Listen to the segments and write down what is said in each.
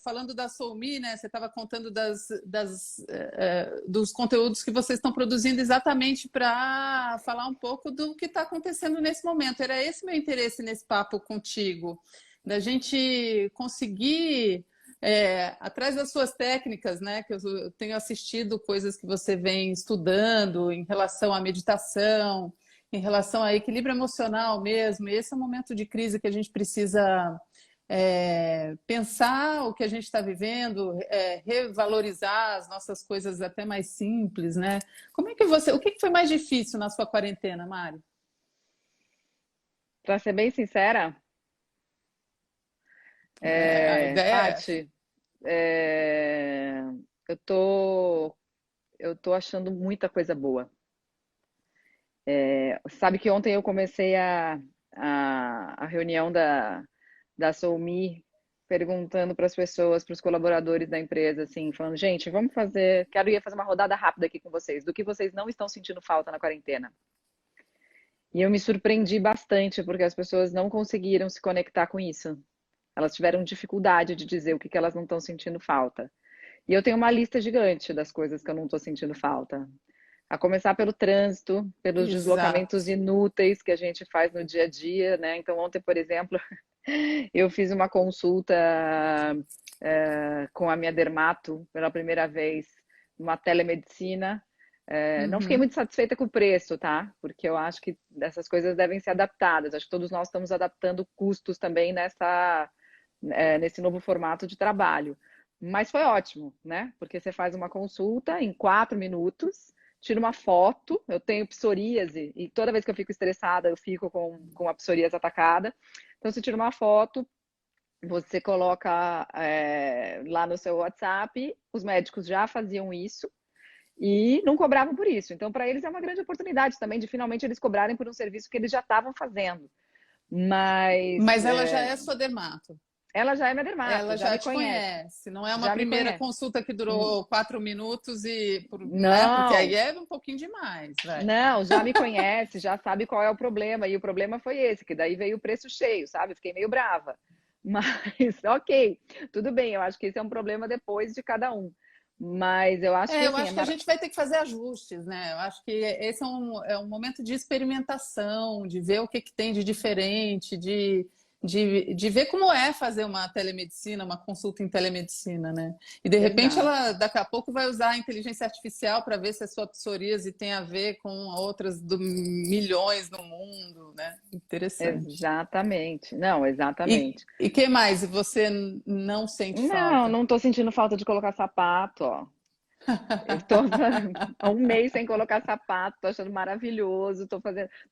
falando da Soumi, né? Você estava contando dos conteúdos que vocês estão produzindo exatamente para falar um pouco do que está acontecendo nesse momento. Era esse meu interesse nesse papo contigo, da gente conseguir, atrás das suas técnicas, né? Que eu tenho assistido coisas que você vem estudando em relação à meditação, em relação a equilíbrio emocional mesmo. E esse é um momento de crise que a gente precisa pensar o que a gente está vivendo, revalorizar as nossas coisas até mais simples, né? O que foi mais difícil na sua quarentena, Mari? Para ser bem sincera, A ideia é essa. Paty, é, eu tô, eu tô achando muita coisa boa. Sabe que ontem eu comecei a reunião da Soumi perguntando para as pessoas, para os colaboradores da empresa, assim, falando, gente, quero ir fazer uma rodada rápida aqui com vocês, do que vocês não estão sentindo falta na quarentena. E eu me surpreendi bastante, porque as pessoas não conseguiram se conectar com isso. Elas tiveram dificuldade de dizer o que elas não estão sentindo falta. E eu tenho uma lista gigante das coisas que eu não estou sentindo falta. A começar pelo trânsito, pelos Exato. deslocamentos inúteis que a gente faz no dia a dia, né? Então, ontem, por exemplo, eu fiz uma consulta com a minha dermato pela primeira vez, uma telemedicina. Não fiquei Uhum. muito satisfeita com o preço, tá? Porque eu acho que essas coisas devem ser adaptadas. Acho que todos nós estamos adaptando custos também nesse novo formato de trabalho. Mas foi ótimo, né? Porque você faz uma consulta em 4 minutos, tira uma foto. Eu tenho psoríase e toda vez que eu fico estressada, eu fico com a psoríase atacada. Então, você tira uma foto, você coloca lá no seu WhatsApp. Os médicos já faziam isso e não cobravam por isso. Então, para eles é uma grande oportunidade também de finalmente eles cobrarem por um serviço que eles já estavam fazendo. Mas Mas ela já é sua dermato. ela já é minha dermato, Ela já já me te conhece, conhece. Não é uma já me primeira conhece. consulta que durou 4 minutos né? Porque aí Não, é um pouquinho demais, vai. não, já me conhece, já sabe qual é o problema. E o problema foi esse, que daí veio o preço cheio, sabe? Fiquei meio brava. Mas, ok, tudo bem, eu acho que esse é um problema depois de cada um. Mas eu acho que Eu assim, acho que a gente vai ter que fazer ajustes, né? Eu acho que esse é um momento de experimentação, de ver o que tem de diferente, de ver como é fazer uma telemedicina, uma consulta em telemedicina, né? E de repente exato. ela daqui a pouco vai usar a inteligência artificial para ver se a sua psoríase tem a ver com outras milhões no mundo, né? Interessante. Exatamente. Não, E, exatamente. e que mais você não sente Não, falta? não tô sentindo falta de colocar sapato, ó. Eu tô há um mês sem colocar sapato, tô achando maravilhoso.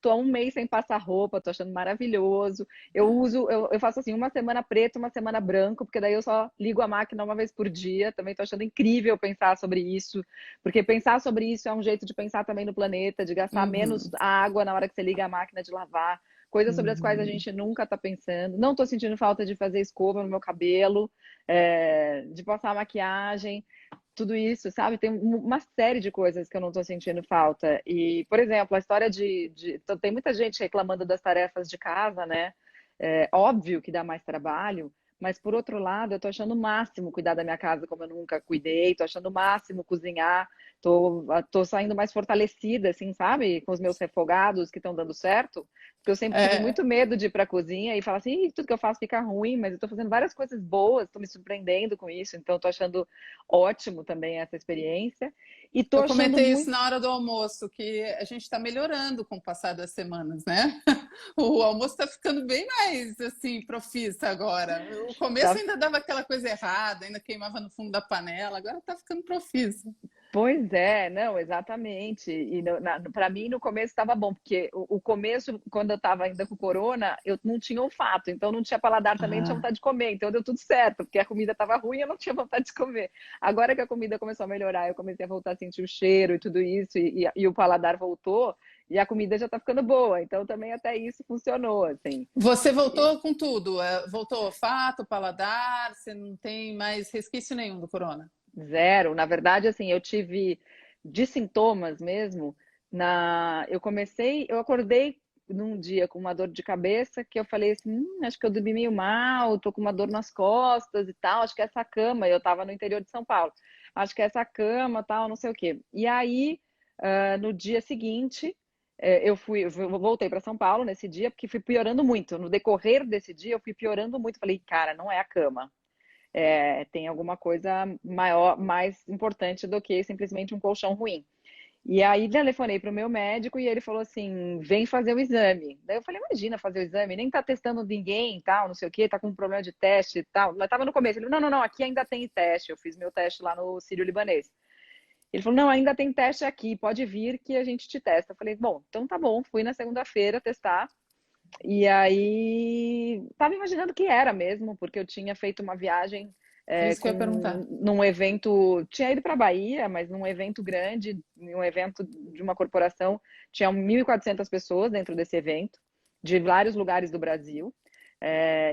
Tô há um mês sem passar roupa, tô achando maravilhoso. Eu faço assim, uma semana preto, uma semana branco, porque daí eu só ligo a máquina uma vez por dia. Também tô achando incrível pensar sobre isso, porque pensar sobre isso é um jeito de pensar também no planeta, de gastar menos Uhum, água na hora que você liga a máquina de lavar. Coisas sobre as quais a uhum. gente nunca tá pensando. Não tô sentindo falta de fazer escova no meu cabelo, de passar maquiagem, tudo isso, sabe? Tem uma série de coisas que eu não tô sentindo falta. E, por exemplo, a história então, tem muita gente reclamando das tarefas de casa, né? É óbvio que dá mais trabalho, mas por outro lado, eu tô achando o máximo cuidar da minha casa como eu nunca cuidei, tô achando o máximo cozinhar, tô saindo mais fortalecida, assim, sabe? Com os meus refogados que estão dando certo, porque eu sempre tive É, muito medo de ir pra cozinha e falar assim: "Ih, tudo que eu faço fica ruim", mas eu tô fazendo várias coisas boas, tô me surpreendendo com isso, então tô achando ótimo também essa experiência. E tô eu achando comentei isso muito. na hora do almoço, que a gente está melhorando com o passar das semanas, né? O almoço está ficando bem mais assim, profissa agora. O começo Tá. ainda dava aquela coisa errada, ainda queimava no fundo da panela, agora está ficando profissa. Pois é, não, exatamente. E para mim no começo estava bom, porque o começo, quando eu estava ainda com corona, eu não tinha olfato, então não tinha paladar também, não tinha Ah, vontade de comer. Então deu tudo certo, porque a comida estava ruim, eu não tinha vontade de comer. Agora que a comida começou a melhorar, eu comecei a voltar a sentir o cheiro e tudo isso, e o paladar voltou, e a comida já está ficando boa. Então também até isso funcionou, assim. você voltou com tudo, voltou olfato, paladar, você não tem mais resquício nenhum do corona. Zero. Na verdade, assim, eu tive de sintomas mesmo. Eu acordei. num dia com uma dor de cabeça que eu falei assim, acho que eu dormi meio mal, tô com uma dor nas costas e tal, acho que é essa cama, eu tava no interior de São Paulo, acho que é essa cama, tal, não sei o quê. E aí, no dia seguinte, eu voltei para São Paulo nesse dia, porque fui piorando muito. No decorrer desse dia, eu fui piorando muito. Falei, cara, não é a cama. Tem alguma coisa maior, mais importante do que simplesmente um colchão ruim. E aí telefonei para o meu médico e ele falou assim, vem fazer o exame. Daí eu falei, imagina fazer o exame, nem tá testando ninguém, tal, não sei o quê, tá com um problema de teste e tal. Mas tava no começo. Ele, não, aqui ainda tem teste. Eu fiz meu teste lá no Sírio-Libanês. Ele falou, não, ainda tem teste aqui, pode vir que a gente te testa. Eu falei, bom, então tá bom. Fui na segunda-feira testar. E aí, tava imaginando que era mesmo, porque eu tinha feito uma viagem Isso que eu ia perguntar. num evento, tinha ido para Bahia, mas num evento grande, um evento de uma corporação, tinha 1.400 pessoas dentro desse evento, de vários lugares do Brasil.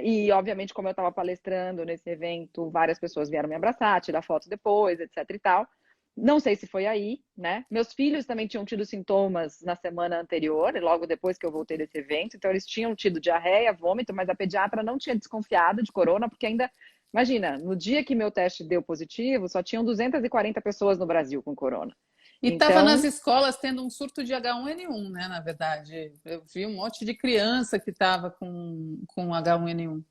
E, obviamente, como eu estava palestrando nesse evento, várias pessoas vieram me abraçar, tirar fotos depois, etc e tal. Não sei se foi aí, né? Meus filhos também tinham tido sintomas na semana anterior, logo depois que eu voltei desse evento. Então, eles tinham tido diarreia, vômito, mas a pediatra não tinha desconfiado de corona, porque ainda, imagina, no dia que meu teste deu positivo, só tinham 240 pessoas no Brasil com corona. E estava nas Então, escolas tendo um surto de H1N1, né? Na verdade, eu vi um monte de criança que estava com H1N1.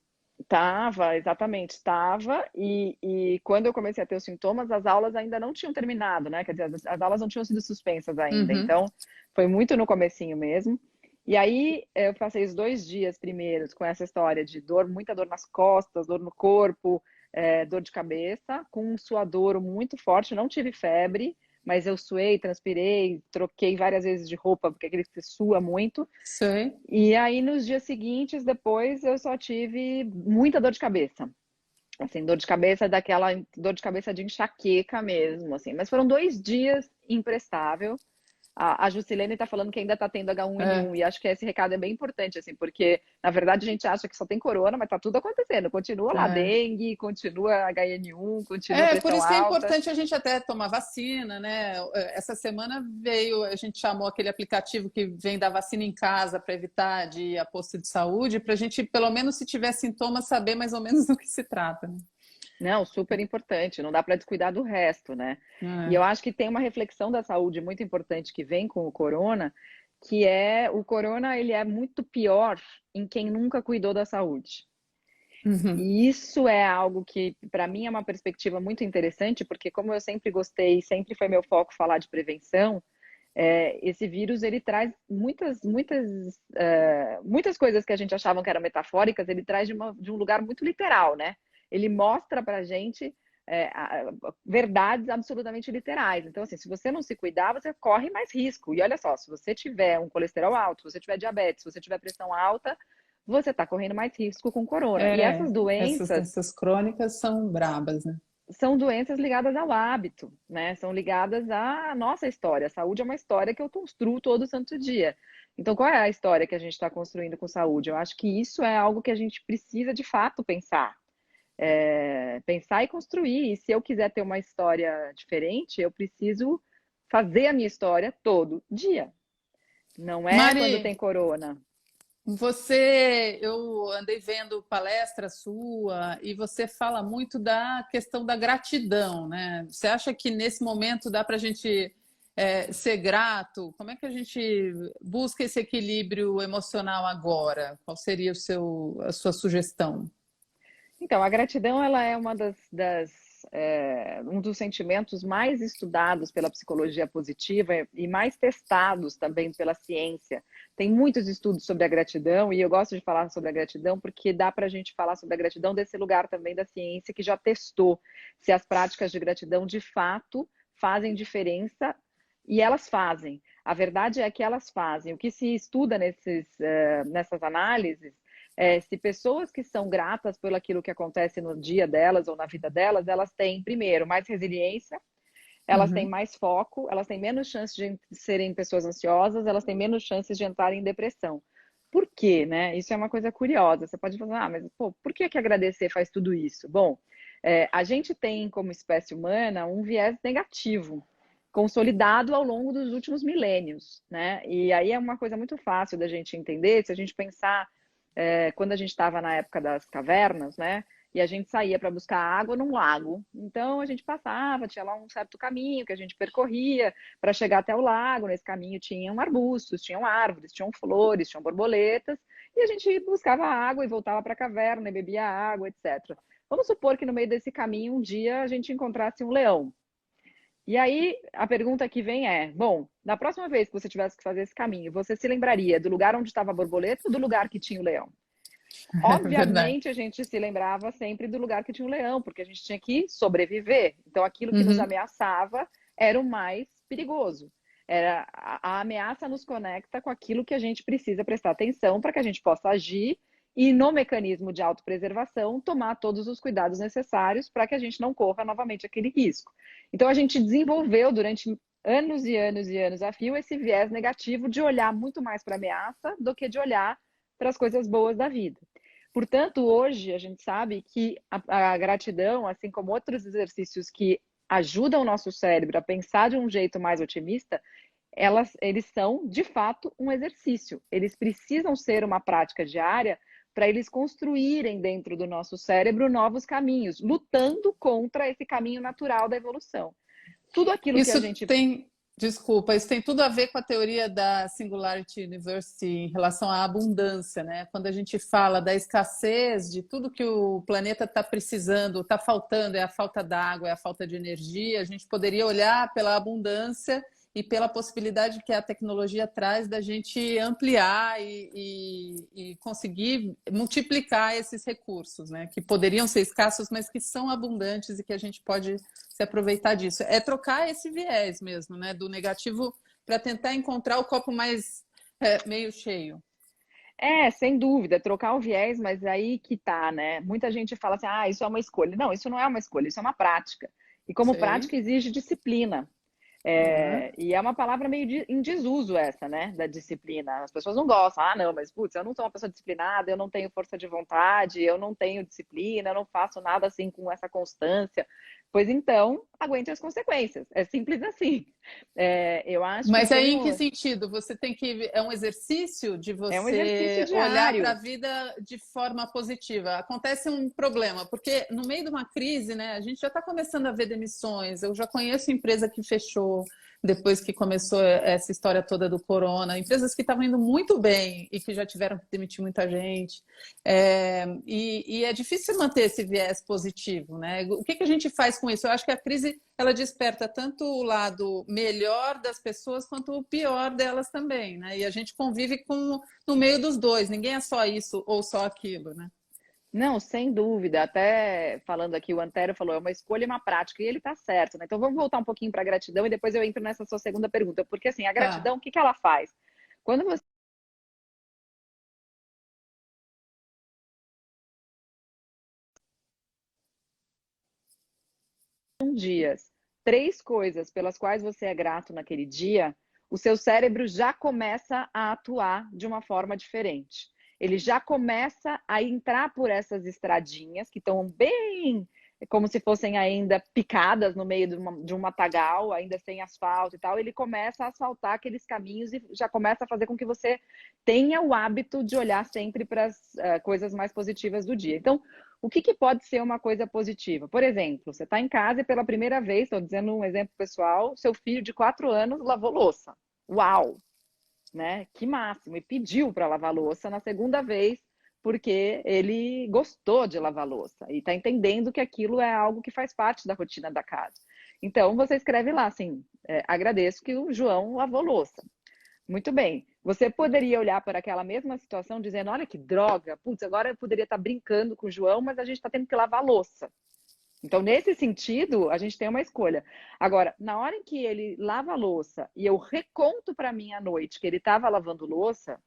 tava, exatamente, tava. E quando eu comecei a ter os sintomas, as aulas ainda não tinham terminado, né? Quer dizer, as aulas não tinham sido suspensas ainda. Uhum. Então, foi muito no comecinho mesmo. E aí, eu passei os 2 dias primeiros com essa história de dor, muita dor nas costas, dor no corpo, dor de cabeça, com um suadouro muito forte. Não tive febre, mas eu suei, transpirei, troquei várias vezes de roupa, porque aquele que sua muito. Sei. E aí, nos dias seguintes, depois, eu só tive muita dor de cabeça. Assim, dor de cabeça daquela dor de cabeça de enxaqueca mesmo, assim. Mas foram 2 dias imprestável. A Juscelene está falando que ainda está tendo H1N1 É. e acho que esse recado é bem importante, assim, porque na verdade a gente acha que só tem corona, mas está tudo acontecendo. Continua lá É. dengue, continua HN1, continua Por pressão isso que é alta. importante a gente até tomar vacina, né? Essa semana veio, a gente chamou aquele aplicativo que vem da vacina em casa para evitar de ir a posto de saúde, para a gente, pelo menos se tiver sintomas, saber mais ou menos do que se trata, né? Não, super importante, não dá para descuidar do resto, né? E É. eu acho que tem uma reflexão da saúde muito importante que vem com o corona, que é o corona ele é muito pior em quem nunca cuidou da saúde. Uhum. E isso é algo que, para mim, é uma perspectiva muito interessante, porque como eu sempre gostei, sempre foi meu foco falar de prevenção, esse vírus ele traz muitas coisas que a gente achava que eram metafóricas, ele traz de um lugar muito literal, né? Ele mostra para a gente verdades absolutamente literais. Então, assim, se você não se cuidar, você corre mais risco. E olha só, se você tiver um colesterol alto, se você tiver diabetes, se você tiver pressão alta, você está correndo mais risco com corona. E essas Essas doenças doenças crônicas são brabas, né? são doenças ligadas ao hábito, né? São ligadas à nossa história. A saúde é uma história que eu construo todo santo dia. Então, qual é a história que a gente está construindo com saúde? Eu acho que isso é algo que a gente precisa de fato pensar. Pensar e construir. E se eu quiser ter uma história diferente, eu preciso fazer a minha história todo dia. Não é quando Mari, tem corona. eu andei vendo palestra sua e você fala muito da questão da gratidão, né? Você acha que nesse momento dá para a gente ser grato? Como é que a gente busca esse equilíbrio emocional agora? Qual seria a sua sugestão? Então, a gratidão ela é um dos sentimentos mais estudados pela psicologia positiva e mais testados também pela ciência. Tem muitos estudos sobre a gratidão e eu gosto de falar sobre a gratidão porque dá para a gente falar sobre a gratidão desse lugar também da ciência que já testou se as práticas de gratidão de fato fazem diferença e elas fazem. A verdade é que elas fazem. O que se estuda nessas análises se pessoas que são gratas pelo aquilo que acontece no dia delas ou na vida delas, elas têm, primeiro, mais resiliência, elas têm Uhum. mais foco, elas têm menos chance de serem pessoas ansiosas, elas têm menos chances de entrarem em depressão. Por quê, né? Isso é uma coisa curiosa. Você pode falar, mas pô, por que agradecer faz tudo isso? Bom, a gente tem como espécie humana um viés negativo. consolidado ao longo dos últimos milênios, né? E aí é uma coisa muito fácil da gente entender, se a gente pensar quando a gente estava na época das cavernas, né? E a gente saía para buscar água num lago. Então a gente passava, tinha lá um certo caminho que a gente percorria para chegar até o lago. Nesse caminho tinham arbustos, tinham árvores, tinham flores, tinham borboletas. E a gente buscava água e voltava para a caverna e bebia água, etc. Vamos supor que no meio desse caminho um dia a gente encontrasse um leão. E aí a pergunta que vem é, bom, na próxima vez que você tivesse que fazer esse caminho, você se lembraria do lugar onde estava a borboleta ou do lugar que tinha o leão? É verdade. Obviamente, a gente se lembrava sempre do lugar que tinha um leão, porque a gente tinha que sobreviver. Então, aquilo que nos Uhum. ameaçava era o mais perigoso. Era a ameaça nos conecta com aquilo que a gente precisa prestar atenção para que a gente possa agir e, no mecanismo de autopreservação, tomar todos os cuidados necessários para que a gente não corra novamente aquele risco. Então, a gente desenvolveu durante anos e anos e anos a fio esse viés negativo de olhar muito mais para a ameaça do que de olhar para as coisas boas da vida. Portanto, hoje a gente sabe que a gratidão, assim como outros exercícios que ajudam o nosso cérebro a pensar de um jeito mais otimista, eles são, de fato, um exercício. Eles precisam ser uma prática diária para eles construírem dentro do nosso cérebro novos caminhos, lutando contra esse caminho natural da evolução. Tudo aquilo que a Isso gente tem, desculpa, isso tem tudo a ver com a teoria da Singularity University em relação à abundância, né? Quando a gente fala da escassez de tudo que o planeta está precisando, está faltando, é a falta d'água, é a falta de energia, a gente poderia olhar pela abundância e pela possibilidade que a tecnologia traz da gente ampliar e conseguir multiplicar esses recursos, né? Que poderiam ser escassos, mas que são abundantes e que a gente pode se aproveitar disso. É trocar esse viés mesmo, né? Do negativo para tentar encontrar o copo mais meio cheio. sem dúvida, trocar o viés, mas aí que tá, né? Muita gente fala assim, ah, isso é uma escolha. Não, isso não é uma escolha, isso é uma prática. E como Sei. prática exige disciplina. Uhum. E é uma palavra meio em desuso essa, né? Da disciplina. As pessoas não gostam. Ah, não, mas putz, eu não sou uma pessoa disciplinada, eu não tenho força de vontade, eu não tenho disciplina, eu não faço nada assim com essa constância. Pois então, aguente as consequências. É simples assim. Eu acho que Mas aí tem em que sentido? Você tem que. É um exercício de é um exercício você olhar para a diário. vida de forma positiva. Acontece um problema, porque no meio de uma crise, né, a gente já está começando a ver demissões. Eu já conheço empresa que fechou depois que começou essa história toda do corona, empresas que estavam indo muito bem e que já tiveram que demitir muita gente. E é difícil manter esse viés positivo, né? O que a gente faz com isso? Eu acho que a crise ela desperta tanto o lado melhor das pessoas quanto o pior delas também, né? E a gente convive no meio dos dois, ninguém é só isso ou só aquilo, né? Não, sem dúvida. Até falando aqui, o Antero falou, é uma escolha e uma prática, e ele está certo, né? Então vamos voltar um pouquinho para a gratidão e depois eu entro nessa sua segunda pergunta. Porque assim, a Tá. gratidão, o que ela faz? Quando você dias, três coisas pelas quais você é grato naquele dia, o seu cérebro já começa a atuar de uma forma diferente. Ele já começa a entrar por essas estradinhas que estão bem como se fossem ainda picadas no meio de um matagal, ainda sem asfalto e tal. Ele começa a asfaltar aqueles caminhos e já começa a fazer com que você tenha o hábito de olhar sempre para as coisas mais positivas do dia. Então, o que pode ser uma coisa positiva? Por exemplo, você está em casa e pela primeira vez, estou dizendo um exemplo pessoal, seu filho de 4 anos lavou louça. Uau! Né? Que máximo! E pediu para lavar louça na segunda vez, porque ele gostou de lavar louça e está entendendo que aquilo é algo que faz parte da rotina da casa. Então, você escreve lá assim: agradeço que o João lavou louça. Muito bem. Você poderia olhar para aquela mesma situação dizendo: olha que droga, putz, agora eu poderia estar brincando com o João, mas a gente está tendo que lavar a louça. Então, nesse sentido, a gente tem uma escolha. Agora, na hora em que ele lava a louça e eu reconto para mim à noite que ele estava lavando louça,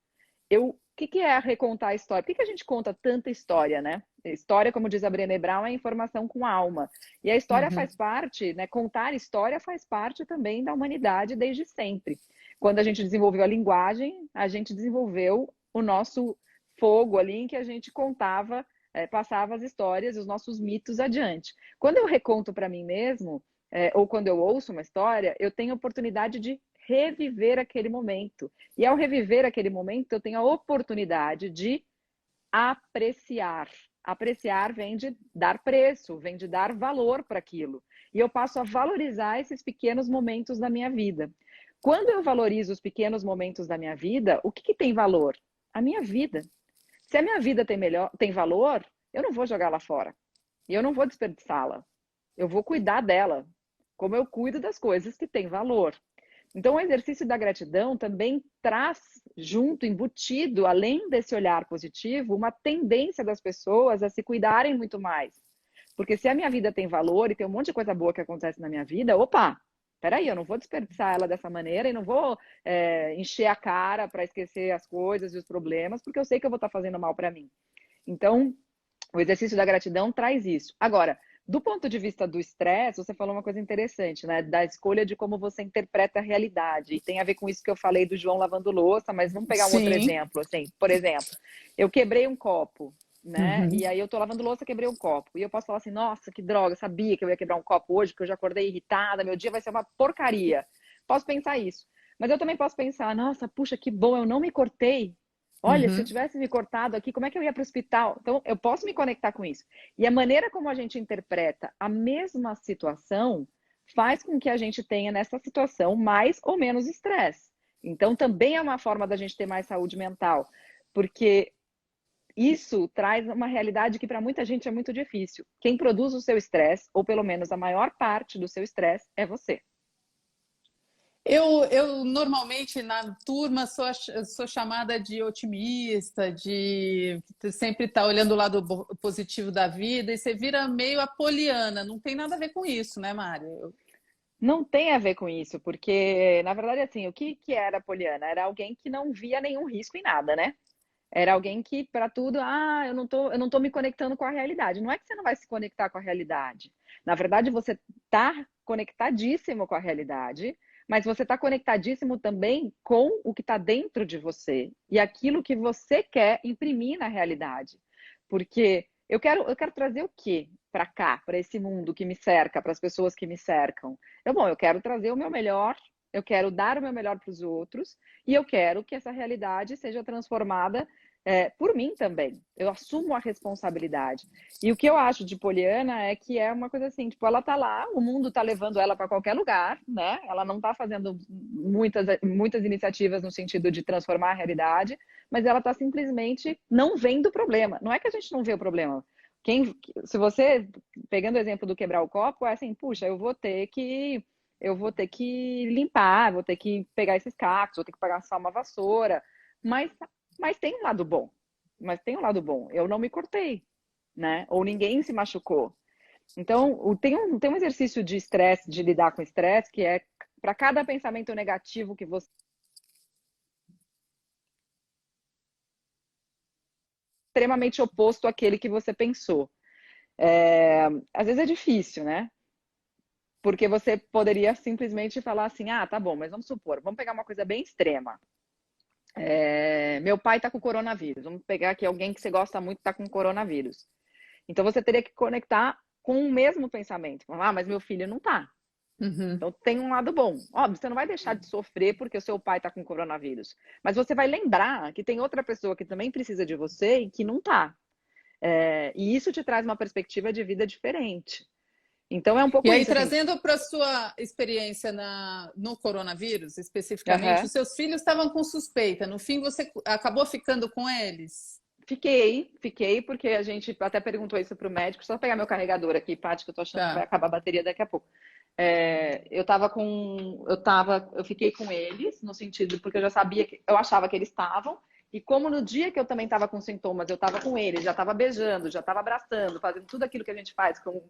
o que é recontar a história? Por que a gente conta tanta história, né? História, como diz a Brené Brown, é informação com alma. E a história Uhum. faz parte, né? Contar história faz parte também da humanidade desde sempre. Quando a gente desenvolveu a linguagem, a gente desenvolveu o nosso fogo ali em que a gente contava, passava as histórias, os nossos mitos adiante. Quando eu reconto para mim mesmo, ou quando eu ouço uma história, eu tenho a oportunidade de reviver aquele momento. E ao reviver aquele momento, eu tenho a oportunidade de apreciar. Apreciar vem de dar preço, vem de dar valor para aquilo. E eu passo a valorizar esses pequenos momentos da minha vida. Quando eu valorizo os pequenos momentos da minha vida, o que tem valor? A minha vida. Se a minha vida tem valor, eu não vou jogá-la fora. E eu não vou desperdiçá-la. Eu vou cuidar dela, como eu cuido das coisas que têm valor. Então, o exercício da gratidão também traz junto, embutido, além desse olhar positivo, uma tendência das pessoas a se cuidarem muito mais. Porque se a minha vida tem valor e tem um monte de coisa boa que acontece na minha vida, opa, peraí, eu não vou desperdiçar ela dessa maneira e não vou encher a cara para esquecer as coisas e os problemas, porque eu sei que eu vou estar fazendo mal para mim. Então, o exercício da gratidão traz isso. Agora, do ponto de vista do estresse, você falou uma coisa interessante, né? Da escolha de como você interpreta a realidade. E tem a ver com isso que eu falei do João lavando louça, mas vamos pegar um outro Sim. exemplo. Assim, por exemplo, eu quebrei um copo, né? Uhum. E aí eu tô lavando louça, quebrei um copo. E eu posso falar assim, nossa, que droga, eu sabia que eu ia quebrar um copo hoje, porque eu já acordei irritada, meu dia vai ser uma porcaria. Posso pensar isso. Mas eu também posso pensar, nossa, puxa, que bom, eu não me cortei. Olha, se eu Uhum. tivesse me cortado aqui, como é que eu ia para o hospital? Então, eu posso me conectar com isso. E a maneira como a gente interpreta a mesma situação faz com que a gente tenha nessa situação mais ou menos estresse. Então, também é uma forma da gente ter mais saúde mental, porque isso traz uma realidade que para muita gente é muito difícil. Quem produz o seu estresse, ou pelo menos a maior parte do seu estresse, é você. Eu normalmente na turma sou chamada de otimista, de sempre estar olhando o lado positivo da vida, e você vira meio apoliana. Não tem nada a ver com isso, né, Mário? Não tem a ver com isso, porque, na verdade, assim, o que era a Poliana? Era alguém que não via nenhum risco em nada, né? Era alguém que, para tudo, eu não tô me conectando com a realidade. Não é que você não vai se conectar com a realidade. Na verdade, você está conectadíssimo com a realidade, mas você está conectadíssimo também com o que está dentro de você e aquilo que você quer imprimir na realidade. Porque eu quero trazer o quê para cá, para esse mundo que me cerca, para as pessoas que me cercam? Eu quero trazer o meu melhor, eu quero dar o meu melhor para os outros e eu quero que essa realidade seja transformada por mim também. Eu assumo a responsabilidade. E o que eu acho de Poliana é que é uma coisa assim, tipo, ela tá lá, o mundo tá levando ela para qualquer lugar, né? Ela não tá fazendo muitas iniciativas no sentido de transformar a realidade, mas ela tá simplesmente não vendo o problema. Não é que a gente não vê o problema. Se você, pegando o exemplo do quebrar o copo, é assim, puxa, eu vou ter que limpar, vou ter que pegar esses cacos, vou ter que passar uma vassoura, mas mas tem um lado bom. Mas tem um lado bom. Eu não me cortei, né? Ou ninguém se machucou. Então, tem um exercício de estresse, de lidar com estresse, que é para cada pensamento negativo que você extremamente oposto àquele que você pensou. Às vezes é difícil, né? Porque você poderia simplesmente falar assim, ah, tá bom, mas vamos supor, vamos pegar uma coisa bem extrema. Meu pai tá com coronavírus. Vamos pegar aqui alguém que você gosta muito tá com coronavírus. Então você teria que conectar com o mesmo pensamento. Ah, mas meu filho não tá. Uhum. Então tem um lado bom. Óbvio, você não vai deixar de sofrer porque o seu pai tá com coronavírus. Mas você vai lembrar que tem outra pessoa que também precisa de você e que não tá. E isso te traz uma perspectiva de vida diferente. Então é um E pouco aí, isso, assim. trazendo para a sua experiência no coronavírus, especificamente, Uhum. os seus filhos estavam com suspeita. No fim, você acabou ficando com eles? Fiquei, porque a gente até perguntou isso pro médico. Só pegar meu carregador aqui, Paty, que eu tô achando que vai Tá. acabar a bateria daqui a pouco. Eu fiquei com eles, no sentido, porque eu achava que eles estavam, e como no dia que eu também estava com sintomas, eu estava com eles, já estava beijando, já estava abraçando, fazendo tudo aquilo que a gente faz com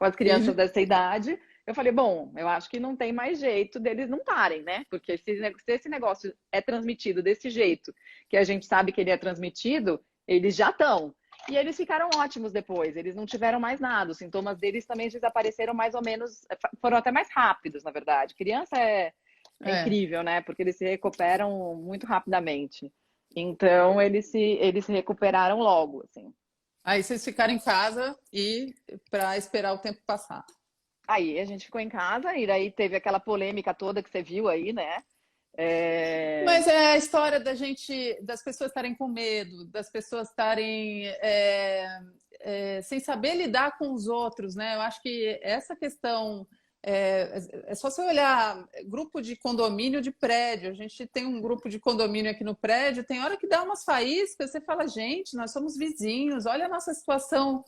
as crianças Filho? dessa idade, eu falei, bom, eu acho que não tem mais jeito deles não estarem, né? Porque se esse negócio é transmitido desse jeito, que a gente sabe que ele é transmitido, eles já estão. E eles ficaram ótimos depois, eles não tiveram mais nada, os sintomas deles também desapareceram mais ou menos, foram até mais rápidos, na verdade. Criança é É. incrível, né? Porque eles se recuperam muito rapidamente. Então, eles se recuperaram logo, assim. Aí vocês ficaram em casa e para esperar o tempo passar. Aí a gente ficou em casa e daí teve aquela polêmica toda que você viu aí, né? É, Mas é a história da gente, das pessoas estarem com medo, das pessoas estarem sem saber lidar com os outros, né? Eu acho que essa questão é só você olhar grupo de condomínio de prédio. A gente tem um grupo de condomínio aqui no prédio, tem hora que dá umas faíscas, você fala, gente, nós somos vizinhos, olha a nossa situação.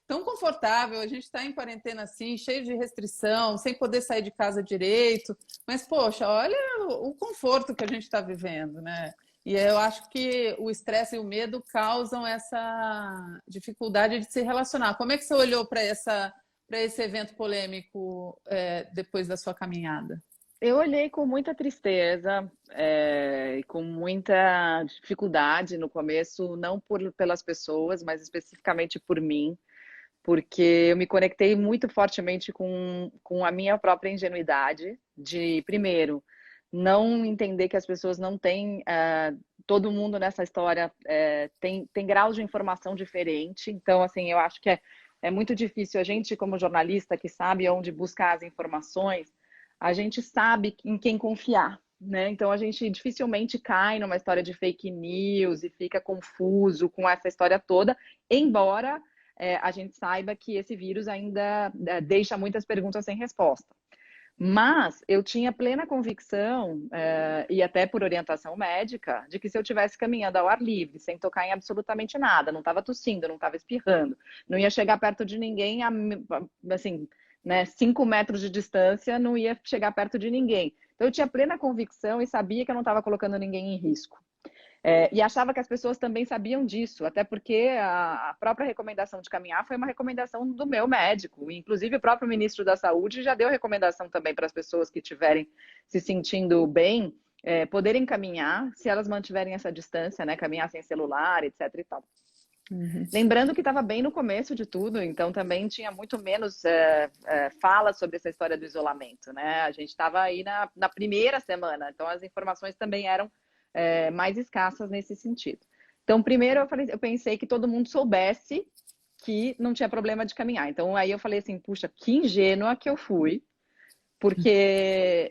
Tão confortável, a gente está em quarentena assim, cheio de restrição, sem poder sair de casa direito, mas poxa, olha o conforto que a gente está vivendo, né? E eu acho que o estresse e o medo causam essa dificuldade de se relacionar. Como é que você olhou para esse evento polêmico depois da sua caminhada? eu olhei com muita tristeza, e com muita dificuldade no começo, não pelas pessoas, mas especificamente por mim, porque eu me conectei muito fortemente com a minha própria ingenuidade de, primeiro, não entender que as pessoas não têm, todo mundo nessa história tem graus de informação diferente, então, assim, eu acho que é muito difícil a gente, como jornalista, que sabe onde buscar as informações, a gente sabe em quem confiar. Né? Então a gente dificilmente cai numa história de fake news e fica confuso com essa história toda, embora a gente saiba que esse vírus ainda deixa muitas perguntas sem resposta. Mas eu tinha plena convicção, e até por orientação médica, de que se eu estivesse caminhando ao ar livre, sem tocar em absolutamente nada, não estava tossindo, não estava espirrando, não ia chegar perto de ninguém, assim, né, 5 metros de distância, não ia chegar perto de ninguém. Então eu tinha plena convicção e sabia que eu não estava colocando ninguém em risco. E achava que as pessoas também sabiam disso, até porque a própria recomendação de caminhar foi uma recomendação do meu médico. Inclusive, o próprio ministro da Saúde já deu recomendação também para as pessoas que estiverem se sentindo bem, poderem caminhar, se elas mantiverem essa distância, né? Caminhar sem celular, etc. e tal. Uhum. Lembrando que estava bem no começo de tudo, então também tinha muito menos fala sobre essa história do isolamento, né? A gente estava aí na primeira semana, então as informações também eram mais escassas nesse sentido. Então, primeiro eu pensei que todo mundo soubesse que não tinha problema de caminhar. Então, aí eu falei assim, puxa, que ingênua que eu fui, porque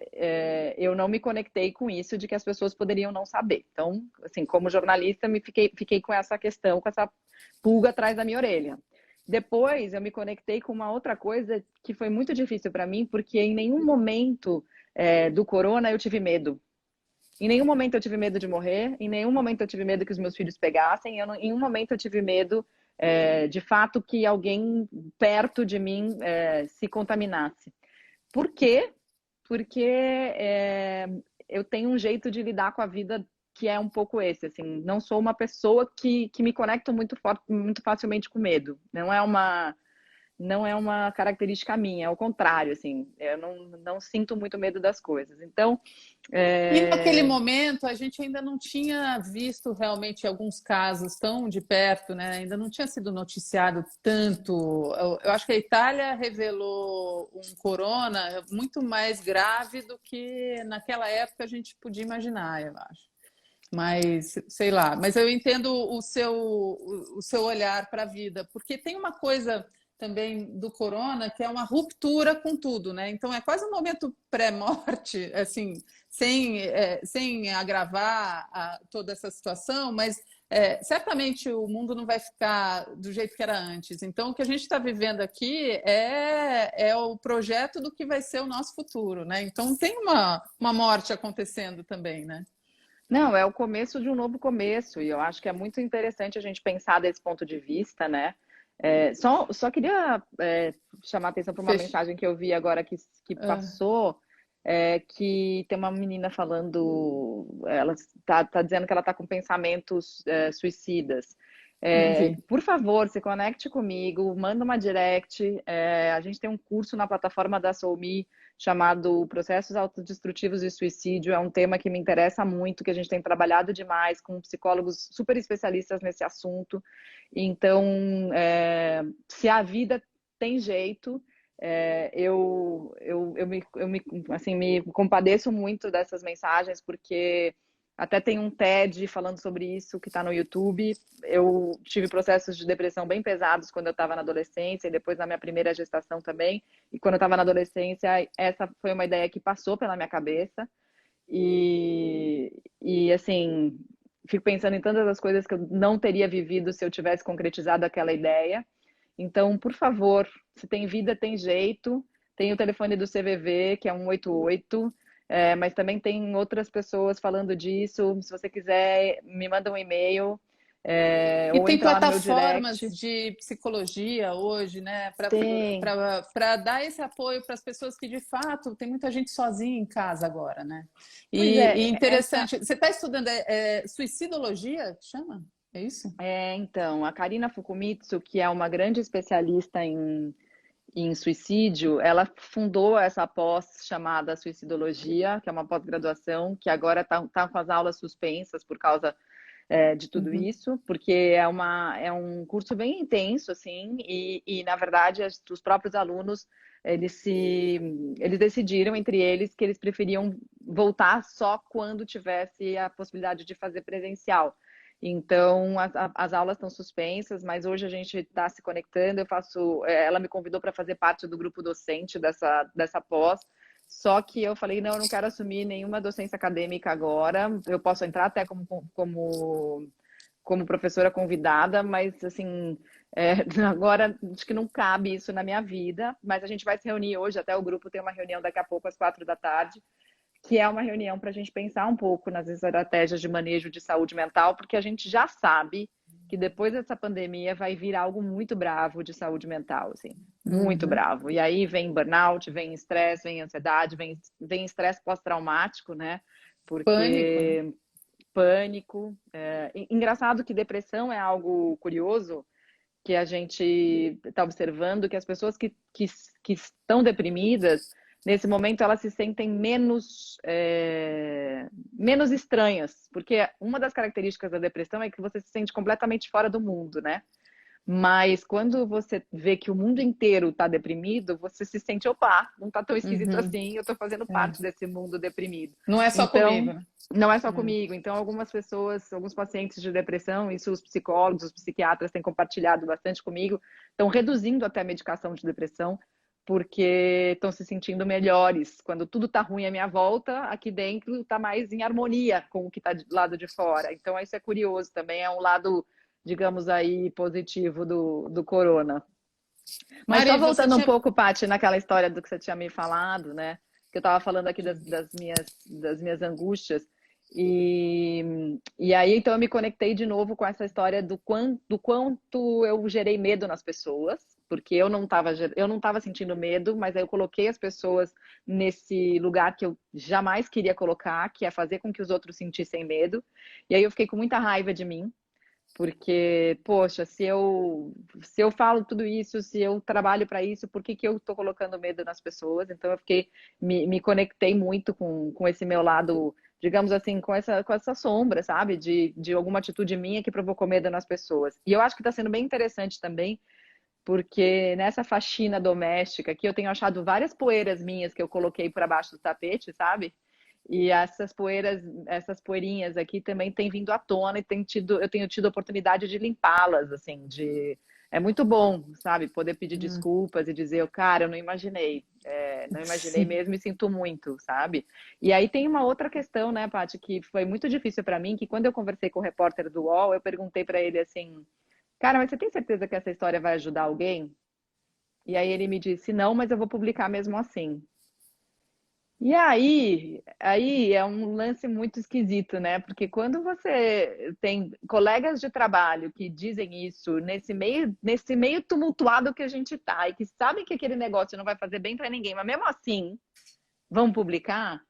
eu não me conectei com isso de que as pessoas poderiam não saber. Então, assim, como jornalista, fiquei com essa questão, com essa pulga atrás da minha orelha. Depois, eu me conectei com uma outra coisa que foi muito difícil para mim, porque em nenhum momento do corona eu tive medo. Em nenhum momento eu tive medo de morrer, em nenhum momento eu tive medo que os meus filhos pegassem, em nenhum momento eu tive medo, de fato, que alguém perto de mim se contaminasse. Por quê? Porque eu tenho um jeito de lidar com a vida que é um pouco esse, assim, não sou uma pessoa que me conecta muito facilmente com medo. Não é uma característica minha, ao contrário, assim, eu não sinto muito medo das coisas. Então, E naquele momento a gente ainda não tinha visto realmente alguns casos tão de perto, né? Ainda não tinha sido noticiado tanto. Eu acho que a Itália revelou um corona muito mais grave do que naquela época a gente podia imaginar, eu acho. Mas, sei lá, mas eu entendo o seu olhar para a vida, porque tem uma coisa também do corona que é uma ruptura com tudo, né? Então é quase um momento pré-morte, assim, sem agravar toda essa situação, mas certamente o mundo não vai ficar do jeito que era antes. Então, o que a gente está vivendo aqui é o projeto do que vai ser o nosso futuro, né? Então, tem uma morte acontecendo também, né? não, é o começo de um novo começo, e eu acho que é muito interessante a gente pensar desse ponto de vista, né? Só queria chamar a atenção para uma Fech... mensagem que eu vi agora que Ah, passou, que tem uma menina falando, ela tá dizendo que ela está com pensamentos suicidas. não vi. Por favor, se conecte comigo, manda uma direct. A gente tem um curso na plataforma da SoulMe chamado Processos Autodestrutivos e Suicídio. É um tema que me interessa muito, que a gente tem trabalhado demais com psicólogos super especialistas nesse assunto. Então, se a vida tem jeito, eu me, assim, me compadeço muito dessas mensagens, porque Até tem um TED falando sobre isso que está no YouTube. Eu tive processos de depressão bem pesados quando eu estava na adolescência e depois na minha primeira gestação também. E quando eu estava na adolescência, essa foi uma ideia que passou pela minha cabeça. E assim, fico pensando em tantas as coisas que eu não teria vivido se eu tivesse concretizado aquela ideia. Então, por favor, se tem vida, tem jeito. Tem o telefone do CVV, que é 188, mas também tem outras pessoas falando disso. Se você quiser, me manda um e-mail, E ou tem entra lá no meu plataformas direct. de psicologia hoje, né, Tem. para dar esse apoio para as pessoas que, de fato, tem muita gente sozinha em casa agora, né? Pois E é, essa. interessante, você está estudando suicidologia, chama? É isso? Então, a Karina Fukumitsu, que é uma grande especialista em suicídio, ela fundou essa pós chamada Suicidologia, que é uma pós-graduação, que agora tá com as aulas suspensas por causa de tudo Uhum. isso, porque é um curso bem intenso, assim, e na verdade os próprios alunos eles decidiram entre eles que eles preferiam voltar só quando tivesse a possibilidade de fazer presencial. Então, as aulas estão suspensas, mas hoje a gente está se conectando. Ela me convidou para fazer parte do grupo docente dessa pós. Só que eu falei, não, eu não quero assumir nenhuma docência acadêmica agora. Eu posso entrar até como professora convidada, mas assim, agora acho que não cabe isso na minha vida. Mas a gente vai se reunir hoje, até o grupo tem uma reunião daqui a pouco, às 4 da tarde, que é uma reunião para a gente pensar um pouco nas estratégias de manejo de saúde mental, porque a gente já sabe que depois dessa pandemia vai vir algo muito bravo de saúde mental, assim, muito Uhum. bravo. E aí vem burnout, vem estresse, vem ansiedade, vem estresse pós-traumático, né? Pânico, né? Porque pânico. Engraçado que depressão é algo curioso, que a gente está observando que as pessoas que estão deprimidas, nesse momento elas se sentem menos estranhas, porque uma das características da depressão é que você se sente completamente fora do mundo, né? Mas quando você vê que o mundo inteiro está deprimido, você se sente, opa, não está tão esquisito Uhum. assim, eu estou fazendo É. parte desse mundo deprimido. Não é só Então, comigo, né? não é só É. comigo. Então, algumas pessoas, alguns pacientes de depressão, isso os psicólogos, os psiquiatras têm compartilhado bastante comigo, estão reduzindo até a medicação de depressão, porque estão se sentindo melhores. Quando tudo está ruim à minha volta, aqui dentro está mais em harmonia com o que está do lado de fora. Então, isso é curioso também, é um lado, digamos aí, positivo do corona. Mas só Mari, você voltando um tinha. pouco, Paty, naquela história do que você tinha me falado, né? Que eu estava falando aqui das minhas angústias. E aí, então, eu me conectei de novo com essa história do quanto eu gerei medo nas pessoas, porque eu não tava sentindo medo, mas aí eu coloquei as pessoas nesse lugar que eu jamais queria colocar, que é fazer com que os outros sentissem medo. E aí eu fiquei com muita raiva de mim, porque, poxa, se eu falo tudo isso, se eu trabalho para isso, por que que eu estou colocando medo nas pessoas? Então eu me conectei muito com esse meu lado, digamos assim, com essa sombra, sabe? De alguma atitude minha que provocou medo nas pessoas. E eu acho que está sendo bem interessante também, porque nessa faxina doméstica aqui eu tenho achado várias poeiras minhas que eu coloquei para baixo do tapete, sabe? E essas poeirinhas aqui também têm vindo à tona e eu tenho tido a oportunidade de limpá-las, assim, é muito bom, sabe? Poder pedir Hum. desculpas e dizer, cara, eu não imaginei Sim. mesmo e sinto muito, sabe? E aí tem uma outra questão, né, Paty, que foi muito difícil para mim, que quando eu conversei com o repórter do UOL, eu perguntei para ele assim, cara, mas você tem certeza que essa história vai ajudar alguém? E aí ele me disse, não, mas eu vou publicar mesmo assim. E aí é um lance muito esquisito, né? Porque quando você tem colegas de trabalho que dizem isso nesse meio tumultuado que a gente tá e que sabem que aquele negócio não vai fazer bem para ninguém, mas mesmo assim vão publicar,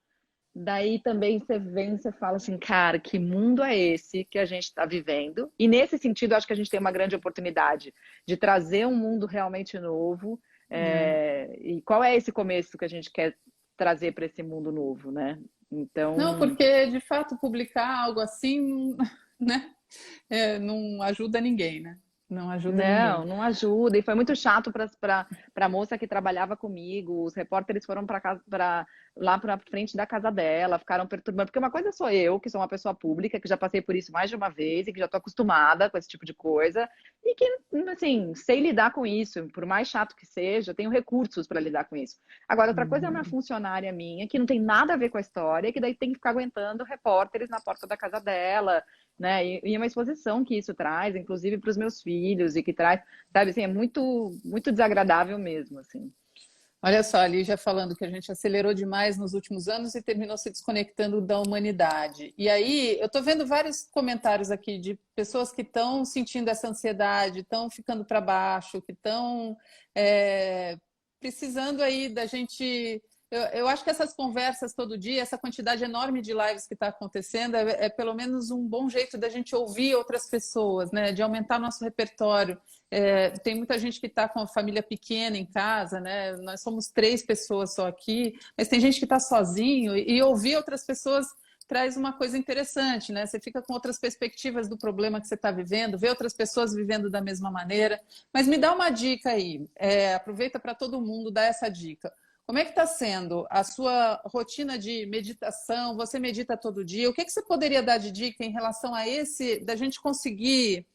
daí também você vem e você fala assim, cara, que mundo é esse que a gente está vivendo? E nesse sentido, acho que a gente tem uma grande oportunidade de trazer um mundo realmente novo. É. E qual é esse começo que a gente quer trazer para esse mundo novo, né? Não, Então, porque de fato publicar algo assim, né, não ajuda ninguém, né? Não ajuda Não, ninguém. não ajuda. E foi muito chato para a moça que trabalhava comigo. Os repórteres foram lá para frente da casa dela, ficaram perturbando. Porque uma coisa sou eu, que sou uma pessoa pública, que já passei por isso mais de uma vez e que já estou acostumada com esse tipo de coisa. E que, assim, sei lidar com isso. Por mais chato que seja, tenho recursos para lidar com isso. Agora, outra coisa é uma Uhum. funcionária minha, que não tem nada a ver com a história, que daí tem que ficar aguentando repórteres na porta da casa dela, né? E uma exposição que isso traz, inclusive para os meus filhos, e que traz, sabe, assim, é muito, muito desagradável mesmo, assim. Olha só, a Lígia falando que a gente acelerou demais nos últimos anos e terminou se desconectando da humanidade. E aí, eu estou vendo vários comentários aqui de pessoas que estão sentindo essa ansiedade, estão ficando para baixo, que estão precisando aí da gente. Eu acho que essas conversas todo dia, essa quantidade enorme de lives que está acontecendo, é pelo menos um bom jeito da gente ouvir outras pessoas, né? De aumentar nosso repertório. Tem muita gente que está com a família pequena em casa, né? Nós somos 3 pessoas só aqui, mas tem gente que está sozinho e ouvir outras pessoas traz uma coisa interessante, né? Você fica com outras perspectivas do problema que você está vivendo, vê outras pessoas vivendo da mesma maneira. Mas me dá uma dica aí, aproveita para todo mundo dar essa dica. Como é que está sendo a sua rotina de meditação? Você medita todo dia? O que você poderia dar de dica em relação a da gente conseguir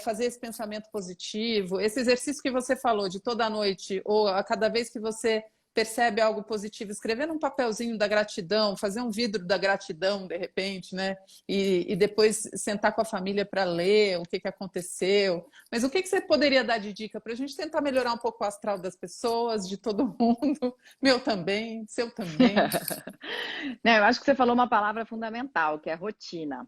fazer esse pensamento positivo, esse exercício que você falou de toda noite, ou a cada vez que você percebe algo positivo, escrever num papelzinho da gratidão, fazer um vidro da gratidão, de repente, né? E depois sentar com a família para ler o que aconteceu. Mas o que você poderia dar de dica para a gente tentar melhorar um pouco o astral das pessoas, de todo mundo? Meu também, seu também. Não, eu acho que você falou uma palavra fundamental, que é rotina.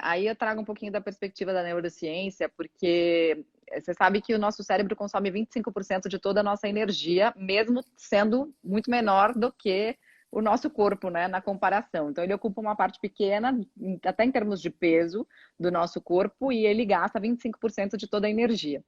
Aí eu trago um pouquinho da perspectiva da neurociência, porque você sabe que o nosso cérebro consome 25% de toda a nossa energia, mesmo sendo muito menor do que o nosso corpo, né, na comparação. Então, ele ocupa uma parte pequena, até em termos de peso, do nosso corpo, e ele gasta 25% de toda a energia.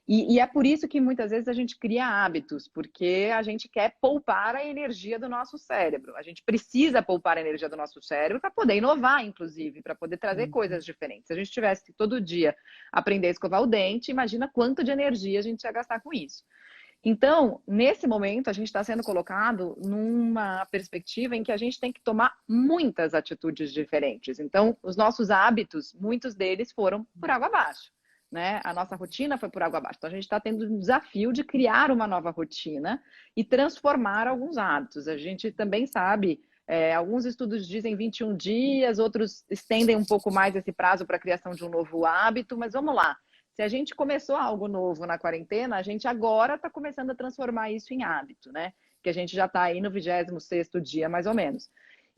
E é por isso que muitas vezes a gente cria hábitos, porque a gente quer poupar a energia do nosso cérebro. A gente precisa poupar a energia do nosso cérebro para poder inovar, inclusive, para poder trazer coisas diferentes. Se a gente tivesse que todo dia aprender a escovar o dente, imagina quanto de energia a gente ia gastar com isso. Então, nesse momento, a gente está sendo colocado numa perspectiva em que a gente tem que tomar muitas atitudes diferentes. Então, os nossos hábitos, muitos deles foram por água abaixo. Né? A nossa rotina foi por água abaixo. Então, a gente está tendo um desafio de criar uma nova rotina e transformar alguns hábitos. A gente também sabe, alguns estudos dizem 21 dias, outros estendem um pouco mais esse prazo para a criação de um novo hábito, mas vamos lá. Se a gente começou algo novo na quarentena, a gente agora está começando a transformar isso em hábito, né? Que a gente já está aí no 26º dia, mais ou menos.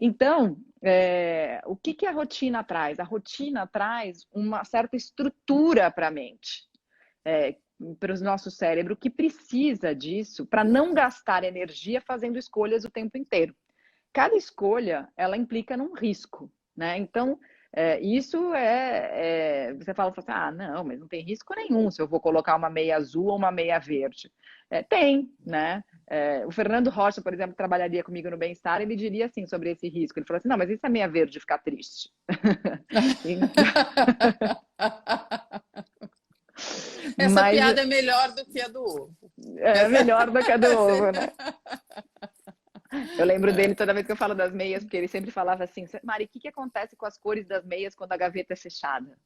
Então, o que a rotina traz? A rotina traz uma certa estrutura para a mente, para o nosso cérebro, que precisa disso para não gastar energia fazendo escolhas o tempo inteiro. Cada escolha, ela implica num risco, né? Então, isso você fala assim, ah, não, mas não tem risco nenhum se eu vou colocar uma meia azul ou uma meia verde. Tem, né? O Fernando Rocha, por exemplo, que trabalharia comigo no Bem-Estar, ele diria assim sobre esse risco. Ele falou assim, não, mas isso é meia verde ficar triste. Essa Mas piada é melhor do que a do ovo. é melhor do que a do ovo, né? Eu lembro dele toda vez que eu falo das meias, porque ele sempre falava assim, Mari, o que acontece com as cores das meias quando a gaveta é fechada?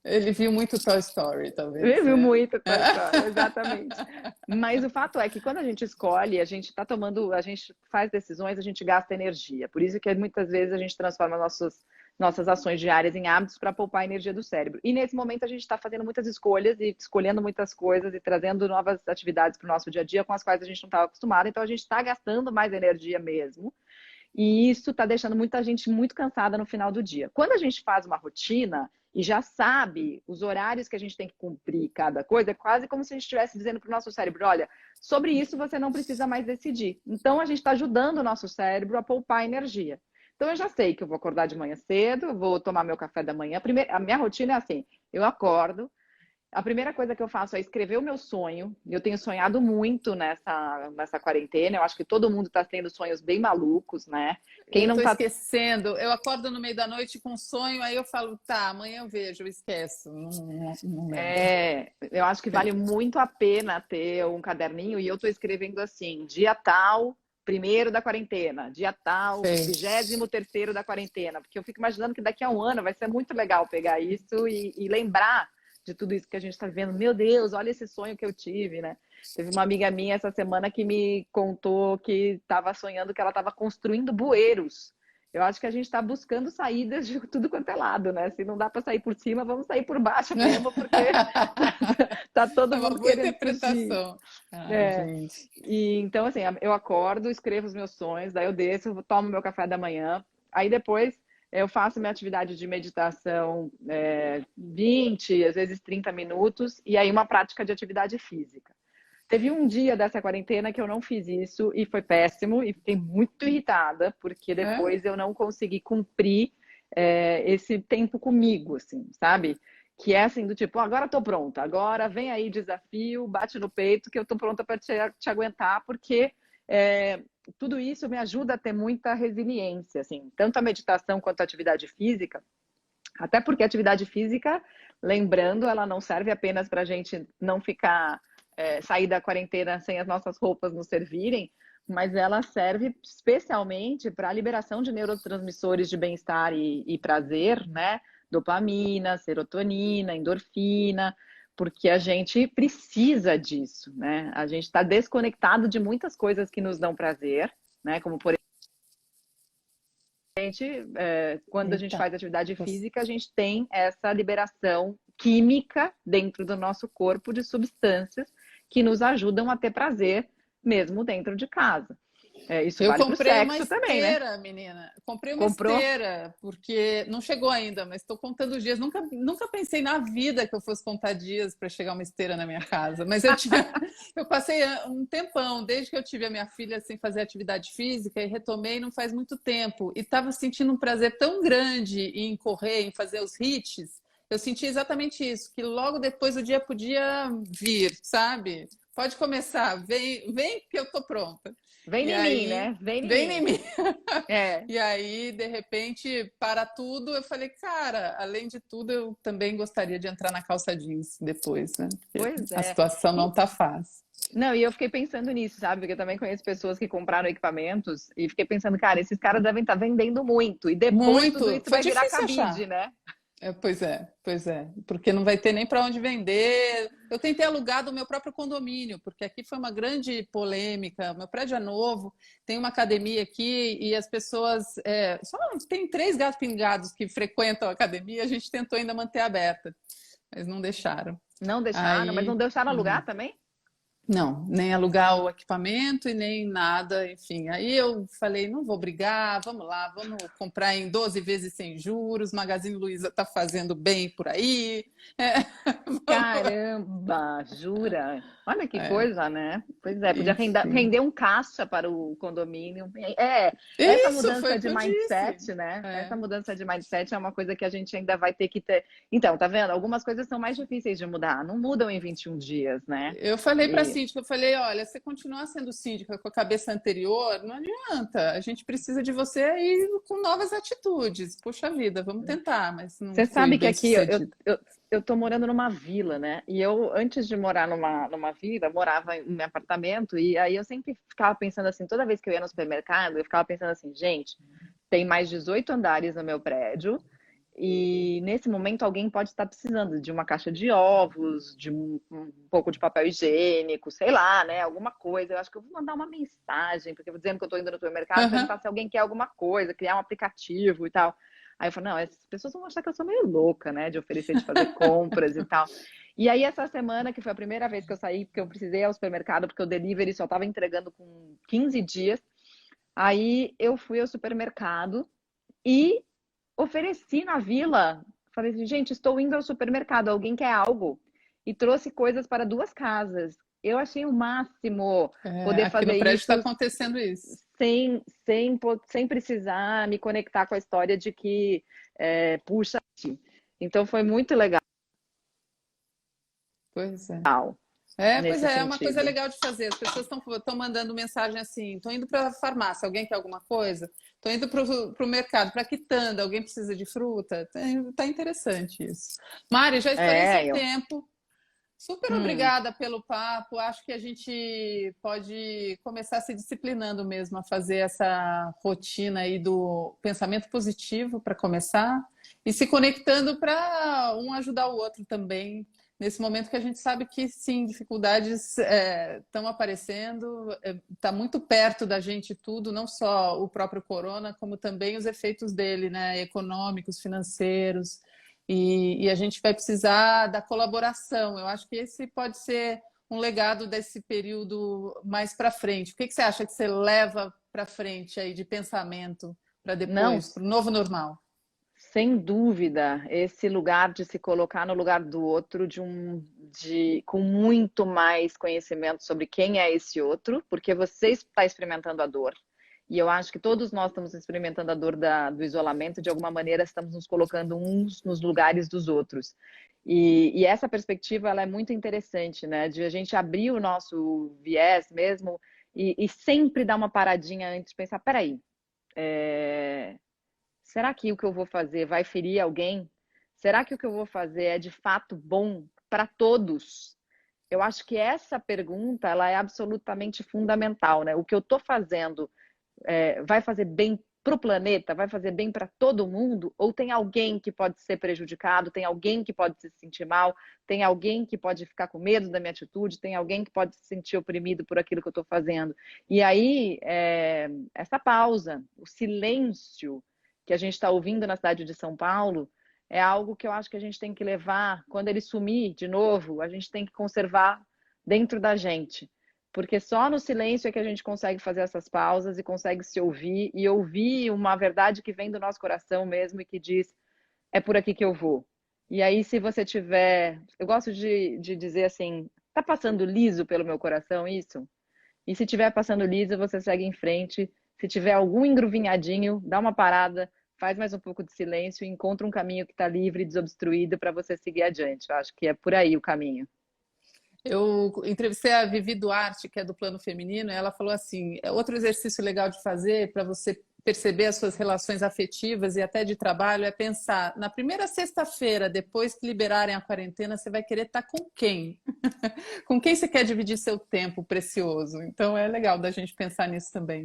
Ele viu muito Toy Story, talvez, Viu né? muito Toy Story, exatamente. Mas o fato é que quando a gente escolhe, a gente está tomando, a gente faz decisões, a gente gasta energia. Por isso que muitas vezes a gente transforma nossas ações diárias em hábitos para poupar a energia do cérebro. E nesse momento a gente está fazendo muitas escolhas e escolhendo muitas coisas e trazendo novas atividades para o nosso dia a dia com as quais a gente não estava acostumado. Então a gente está gastando mais energia mesmo. E isso está deixando muita gente muito cansada no final do dia. Quando a gente faz uma rotina e já sabe os horários que a gente tem que cumprir cada coisa, é quase como se a gente estivesse dizendo para o nosso cérebro, olha, sobre isso você não precisa mais decidir. Então a gente está ajudando o nosso cérebro a poupar energia. Então eu já sei que eu vou acordar de manhã cedo, vou tomar meu café da manhã. A minha rotina é assim, eu acordo, a primeira coisa que eu faço é escrever o meu sonho. Eu tenho sonhado muito nessa quarentena. Eu acho que todo mundo está tendo sonhos bem malucos, né? Quem Eu não estou tá. esquecendo. Eu acordo no meio da noite com um sonho, aí eu falo, tá, amanhã eu vejo, eu esqueço. Não lembro. Eu acho que vale muito a pena ter um caderninho e eu estou escrevendo assim, dia tal, primeiro da quarentena, dia tal, Sei. 23º da quarentena, porque eu fico imaginando que daqui a um ano vai ser muito legal pegar isso e lembrar de tudo isso que a gente está vivendo. Meu Deus, olha esse sonho que eu tive, né? Teve uma amiga minha essa semana que me contou que estava sonhando que ela estava construindo bueiros. Eu acho que a gente está buscando saídas de tudo quanto é lado, né? Se não dá para sair por cima, vamos sair por baixo mesmo, porque tá todo É uma mundo boa querendo fugir. interpretação. Ai, É. gente. E então, assim, eu acordo, escrevo os meus sonhos, daí eu desço, tomo meu café da manhã, aí depois eu faço minha atividade de meditação 20, às vezes 30 minutos, e aí uma prática de atividade física. Teve um dia dessa quarentena que eu não fiz isso e foi péssimo e fiquei muito irritada porque É? depois eu não consegui cumprir esse tempo comigo, assim, sabe? Que é assim do tipo, agora tô pronta, agora vem aí desafio, bate no peito que eu tô pronta para te aguentar porque é, tudo isso me ajuda a ter muita resiliência, assim, tanto a meditação quanto a atividade física, até porque a atividade física, lembrando, ela não serve apenas para a gente não ficar, sair da quarentena sem as nossas roupas nos servirem, mas ela serve especialmente para a liberação de neurotransmissores de bem-estar e prazer, né? Dopamina, serotonina, endorfina, porque a gente precisa disso, né? A gente está desconectado de muitas coisas que nos dão prazer, né? Como por quando a gente Eita. faz atividade física, a gente tem essa liberação química dentro do nosso corpo de substâncias que nos ajudam a ter prazer mesmo dentro de casa. Isso Eu vale para o comprei uma sexo também, né? esteira, menina. Comprei uma Comprou? esteira, porque não chegou ainda, mas estou contando os dias. Nunca pensei na vida que eu fosse contar dias para chegar uma esteira na minha casa. Mas eu passei um tempão, desde que eu tive a minha filha sem fazer atividade física e retomei não faz muito tempo. E estava sentindo um prazer tão grande em correr, em fazer os hits. Eu senti exatamente isso, que logo depois o dia podia vir, sabe? Pode começar, vem que eu tô pronta. Vem E em mim, aí, né? Vem em vem em mim. mim. É, E aí, de repente, para tudo, eu falei, cara, além de tudo, eu também gostaria de entrar na calça jeans depois, né? Porque pois a é. situação não E, tá fácil. não, e eu fiquei pensando nisso, sabe? Porque eu também conheço pessoas que compraram equipamentos e fiquei pensando, cara, esses caras devem estar vendendo muito. E depois tudo Muito. isso Foi vai virar difícil cabide, achar. né? Pois é, porque não vai ter nem para onde vender. Eu tentei alugar do meu próprio condomínio, porque aqui foi uma grande polêmica. Meu prédio é novo, tem uma academia aqui e as pessoas só tem 3 gatos pingados que frequentam a academia. A gente tentou ainda manter aberta, mas não deixaram. Não deixaram, mas não Aí deixaram não. alugar também? Não, nem alugar o equipamento e nem nada, enfim. Aí eu falei, não vou brigar, vamos lá, vamos comprar em 12 vezes sem juros, Magazine Luiza está fazendo bem por aí. É, Caramba, jura? Olha que é, coisa, né? Pois é, podia enfim. render um caixa para o condomínio. Essa Isso foi mudança o de que eu disse. mindset, né? É. Essa mudança de mindset é uma coisa que a gente ainda vai ter que ter. Então, tá vendo? Algumas coisas são mais difíceis de mudar. Não mudam em 21 dias, né? Eu falei para a E síndica, eu falei, olha, você continuar sendo síndica com a cabeça anterior, não adianta. A gente precisa de você aí com novas atitudes. Puxa vida, vamos tentar, mas não você fui sabe que bem aqui sucedida. eu tô morando numa vila, né? E eu, antes de morar numa vila, morava em um apartamento, e aí eu sempre ficava pensando assim, toda vez que eu ia no supermercado, eu ficava pensando assim, gente, tem mais 18 andares no meu prédio, e nesse momento alguém pode estar precisando de uma caixa de ovos, de um pouco de papel higiênico, sei lá, né? Alguma coisa. Eu acho que eu vou mandar uma mensagem, porque eu vou dizendo que eu tô indo no supermercado, Aham. perguntar se alguém quer alguma coisa, criar um aplicativo e tal. Aí eu falei, não, essas pessoas vão achar que eu sou meio louca, né? De oferecer, de fazer compras e tal. E aí, essa semana, que foi a primeira vez que eu saí, porque eu precisei ir ao supermercado, porque o delivery só estava entregando com 15 dias. Aí eu fui ao supermercado e ofereci na vila. Falei assim, gente, estou indo ao supermercado, alguém quer algo? E trouxe coisas para 2 casas. Eu achei o máximo É, poder aqui fazer no prédio está isso acontecendo isso. sem precisar me conectar com a história de que puxa. Então foi muito legal. Pois é. Pois Nesse é, é uma coisa sentido. legal de fazer. As pessoas estão mandando mensagem assim: estou indo para a farmácia, alguém quer alguma coisa? Estou indo para o mercado, para a quitanda, alguém precisa de fruta? Tá interessante isso. Mari, já estourei seu Eu. tempo. Super Hum, obrigada pelo papo. Acho que a gente pode começar se disciplinando mesmo a fazer essa rotina aí do pensamento positivo para começar e se conectando para um ajudar o outro também. Nesse momento que a gente sabe que sim, dificuldades estão aparecendo, está muito perto da gente tudo, não só o próprio corona, como também os efeitos dele, né, econômicos, financeiros. E a gente vai precisar da colaboração. Eu acho que esse pode ser um legado desse período mais para frente. O que você acha que você leva para frente aí de pensamento para não, depois, para o novo normal? sem dúvida, esse lugar de se colocar no lugar do outro, com muito mais conhecimento sobre quem é esse outro, porque você está experimentando a dor. E eu acho que todos nós estamos experimentando a dor do isolamento, de alguma maneira estamos nos colocando uns nos lugares dos outros. E essa perspectiva ela é muito interessante, né? De a gente abrir o nosso viés mesmo e sempre dar uma paradinha antes de pensar, peraí, é, será que o que eu vou fazer vai ferir alguém? Será que o que eu vou fazer é de fato bom para todos? Eu acho que essa pergunta ela é absolutamente fundamental, né? O que eu estou fazendo vai fazer bem para o planeta, vai fazer bem para todo mundo? Ou tem alguém que pode ser prejudicado, tem alguém que pode se sentir mal, tem alguém que pode ficar com medo da minha atitude, tem alguém que pode se sentir oprimido por aquilo que eu estou fazendo? E aí, essa pausa, o silêncio que a gente está ouvindo na cidade de São Paulo, é algo que eu acho que a gente tem que levar, quando ele sumir de novo, a gente tem que conservar dentro da gente. Porque só no silêncio é que a gente consegue fazer essas pausas e consegue se ouvir e ouvir uma verdade que vem do nosso coração mesmo e que diz: é por aqui que eu vou. E aí, se você tiver. Eu gosto de dizer assim: tá passando liso pelo meu coração isso? E se tiver passando liso, você segue em frente. Se tiver algum engruvinhadinho, dá uma parada, faz mais um pouco de silêncio e encontra um caminho que está livre e desobstruído para você seguir adiante. Eu acho que é por aí o caminho. Eu entrevistei a Vivi Duarte, que é do Plano Feminino, e ela falou assim: outro exercício legal de fazer para você perceber as suas relações afetivas e até de trabalho é pensar na primeira sexta-feira, depois que liberarem a quarentena, você vai querer estar com quem? Com quem você quer dividir seu tempo precioso? Então é legal da gente pensar nisso também.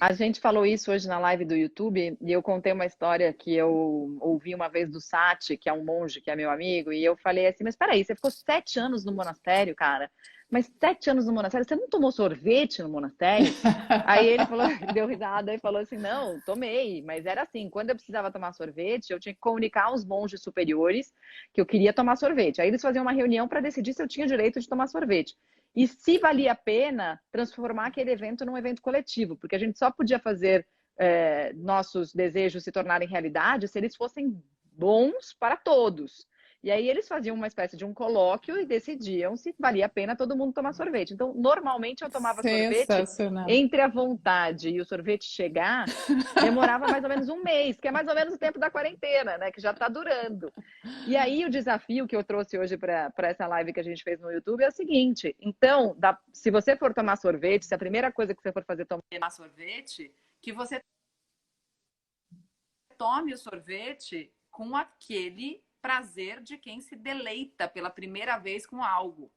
A gente falou isso hoje na live do YouTube e eu contei uma história que eu ouvi uma vez do Sati, que é um monge, que é meu amigo, e eu falei assim, mas peraí, você ficou 7 anos no monastério, cara? Mas 7 anos no monastério, você não tomou sorvete no monastério? Aí ele falou, deu risada e falou assim, não, tomei, mas era assim, quando eu precisava tomar sorvete, eu tinha que comunicar aos monges superiores que eu queria tomar sorvete. Aí eles faziam uma reunião para decidir se eu tinha direito de tomar sorvete. E se valia a pena transformar aquele evento num evento coletivo, porque a gente só podia fazer nossos desejos se tornarem realidade se eles fossem bons para todos. E aí eles faziam uma espécie de um colóquio e decidiam se valia a pena todo mundo tomar sorvete. Então, normalmente eu tomava sorvete Sensacional. entre a vontade e o sorvete chegar, demorava mais ou menos um mês, que é mais ou menos o tempo da quarentena, né? Que já está durando. E aí o desafio que eu trouxe hoje para essa live que a gente fez no YouTube é o seguinte: então, se você for tomar sorvete, se a primeira coisa que você for fazer é tomar sorvete, que você tome o sorvete com aquele prazer de quem se deleita pela primeira vez com algo.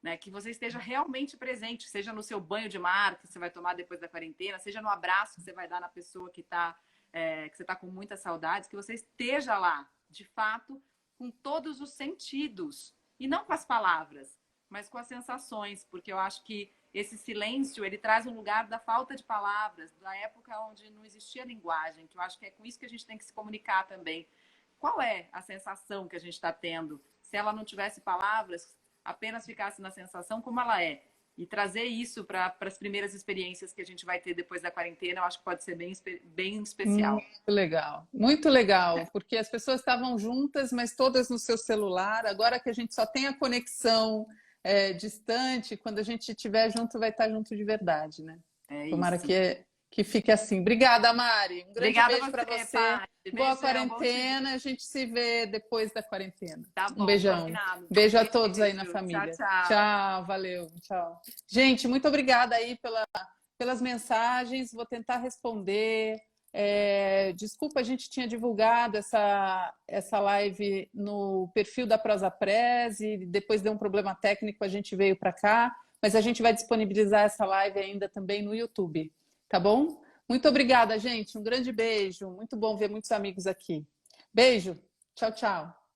Né, que você esteja realmente presente, seja no seu banho de mar que você vai tomar depois da quarentena, seja no abraço que você vai dar na pessoa que você está com muitas saudades, que você esteja lá, de fato, com todos os sentidos, e não com as palavras, mas com as sensações, porque eu acho que esse silêncio, ele traz um lugar da falta de palavras, da época onde não existia linguagem, que eu acho que é com isso que a gente tem que se comunicar também. Qual é a sensação que a gente está tendo? Se ela não tivesse palavras, apenas ficasse na sensação como ela é. E trazer isso para as primeiras experiências que a gente vai ter depois da quarentena, eu acho que pode ser bem especial. Muito legal, porque as pessoas estavam juntas, mas todas no seu celular. Agora que a gente só tem a conexão distante, quando a gente estiver junto, vai estar junto de verdade, né? É Tomara isso. que que fique assim. Obrigada, Mari. Um grande Obrigada beijo para você. Paty. Boa Beijão, quarentena. A gente se vê depois da quarentena. Tá Um bom, beijão. combinado. Beijo a todos aí na Beijo. família. Tchau, tchau. Tchau, valeu. Tchau. Gente, muito obrigada aí pelas mensagens. Vou tentar responder. Desculpa, a gente tinha divulgado essa live no perfil da Prosapress e depois deu um problema técnico, a gente veio para cá, mas a gente vai disponibilizar essa live ainda também no YouTube, tá bom? Muito obrigada, gente. Um grande beijo. Muito bom ver muitos amigos aqui. Beijo. Tchau, tchau.